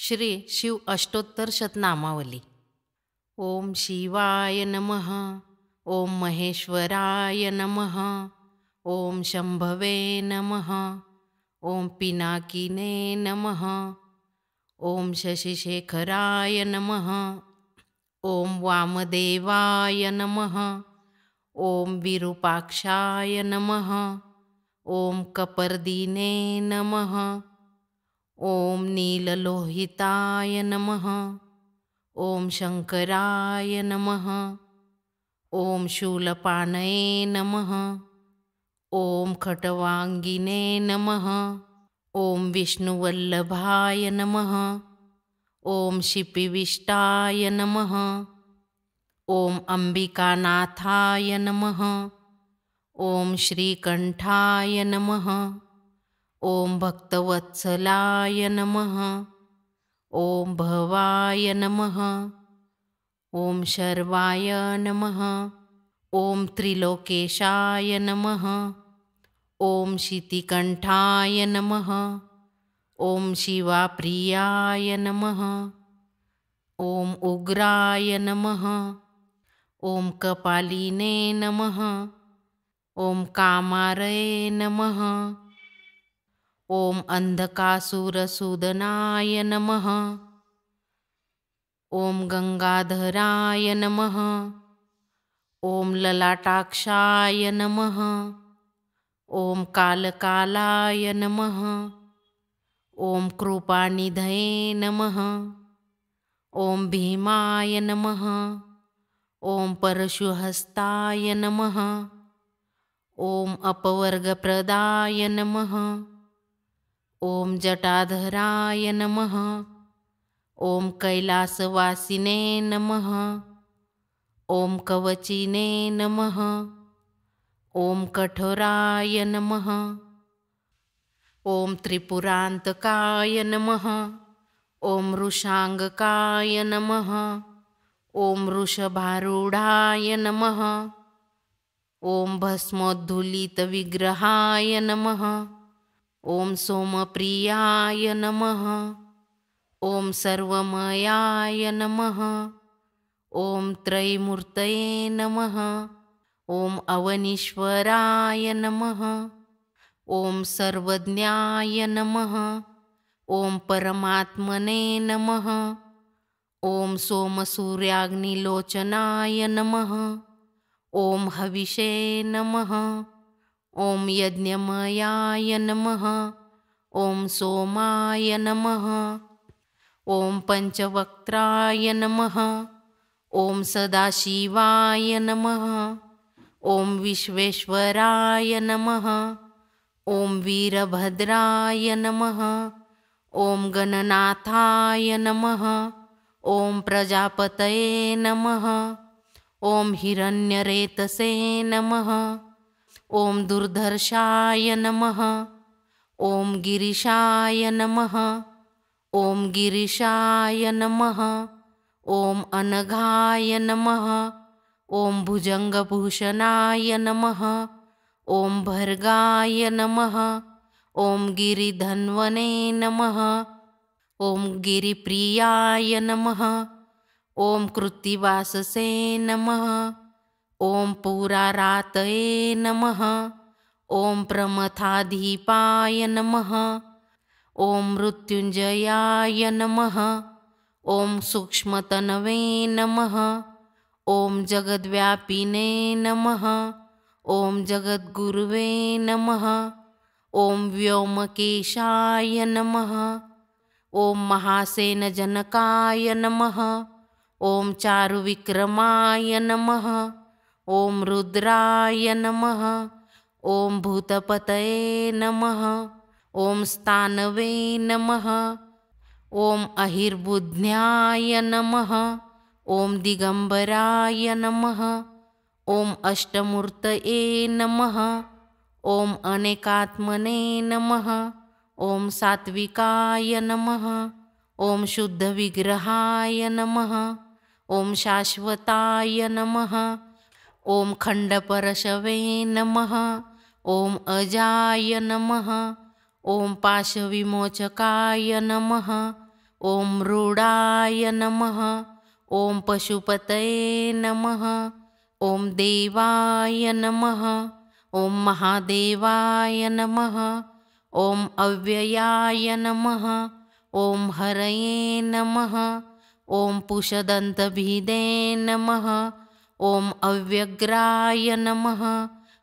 श्री शिव अष्टोत्तर शतनामावली। ओम शिवाय नमः। ओम महेश्वराय नमः। ओम शंभवे नमः। ओम पिनाकिने नमः। ओम शशिशेखराय नमः। ओम वामदेवाय नमः। ओम विरूपाक्षाय नमः। ओम कपर्दीने नमः। ओम नीललोहिताय नमः। ओम शंकराय नमः। ओम शूलपाणये नमः। ओम खटवांगिने नमः। ओम विष्णुवल्लभाय नमः। ओम शिपिविष्टाय नमः। ओम अंबिकानाथाय नमः। ओम श्रीकंठाय नमः। ओम भक्तवत्सलाय नमः। ओम भवाय नमः। ओम शर्वाय नमः। ओम त्रिलोकेशाय नमः। ओम शितिकंठाय नमः। ओम शिवाप्रियाय नमः। ओम उग्राय नमः। ओम कपालिने नमः। ओम कामारये नमः। ओम अंधकासुरसूदनाय नमः। ओम गंगाधराय नमः। ओम ललाटाक्षाय नमः। ओम कालकालाय नमः। ओम कृपानिधये नमः। ओम भीमाय नमः। ओम परशुहस्ताय नमः। ओम अपवर्गप्रदाय नमः। ओम जटाधराय नमः। ओम कैलासवासिने नमः। ओम कवचिने नमः। ओम कठोराय नमः। ओम त्रिपुरांतकाय नमः। ओम वृषांगकाय नमः। ओम वृषभारूढाय नमः। ओम भस्मोद्धूलितविग्रहाय नमः। ओम सोमप्रियाय नमः। ओम सर्वमयाय नमः। ओम त्रैमूर्तये नमः। ओम अवनीश्वराय नमः। ओम सर्वज्ञाय नमः। ओम परमात्मने नमः। ओम सोमसूर्याग्निलोचनाय नमः। ओम हविषे नमः। ओम यज्ञमयाय नमः। ओम सोमाय नमः। ओम पंचवक्त्राय नमः। ओम सदाशिवाय नमः। ओम विश्वेश्वराय नमः। ओम वीरभद्राय नमः। ओम गणनाथाय नमः। ओम प्रजापतये नमः। ओम हिरण्यरेतसे नमः। ओम दुर्धर्षाय नमः। ओम गिरिशाय नमः। ओम गिरिशाय नमः। ओम अनघाय नमः। ओम भुजंगभूषणाय नमः। ओम भर्गाय नमः। ओम गिरिधन्वने नमः। ओम गिरिप्रियाय नमः। ओम कृत्तिवाससे नमः। ओम पुरारातये नमः। ओम प्रमथाधिपाय नमः। ओम मृत्युंजयाय नमः। ओम सूक्ष्मतनवे नमः। ओम जगद्व्यापिने नमः। ओम जगद्गुरुवे नमः। ओम व्योमकेशाय नमः। ओम महासेनजनकाय नमः। ओम चारुविक्रमाय नमः। ओम रुद्राय नमः। ओम भूतपतये नमः। ओम स्थानवे नमः। ओम अहिर्बुद्ध्याय नमः। ओम दिगंबराय नमः। ओम अष्टमूर्तये नमः। ओम अनेकात्मने नमः। ओम सात्विकाय नमः। ओम शुद्धविग्रहाय नमः। ओम शाश्वताय नमः। ओम खंडपरशवे नमः। ओम अजाय नमः। ओम पाशविमोचकाय नमः। ॐ रूढाय नमः। ॐ पशुपतये नमः। ॐ देवाय नमः। ॐ महादेवाय नमः। ॐ अव्ययाय नमः। ॐ हरये नमः। ॐ पुषदन्तभिदे नमः। ॐ अव्यग्राय नमः।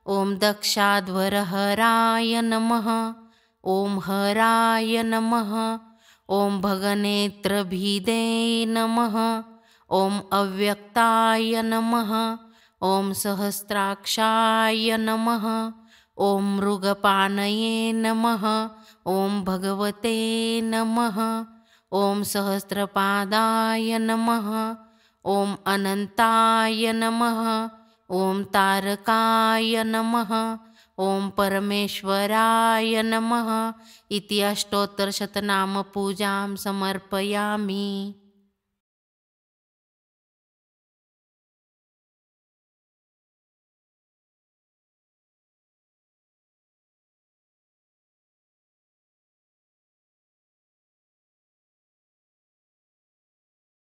ॐ दक्षाध्वरहराय नमः। ॐ हराय नमः। ॐ भगनेत्रभिदे नमः। ॐ अव्यक्ताय नमः। ॐ सहस्राक्षाय नमः। ॐ मृगपानये नमः। ॐ भगवते नमः। ॐ सहस्रपादाय नमः। ॐ अनन्ताय नमः। ॐ तारकाय नमः। ॐ परमेश्वराय नमः इति अष्टोत्तरशतनामपूजां समर्पयामि।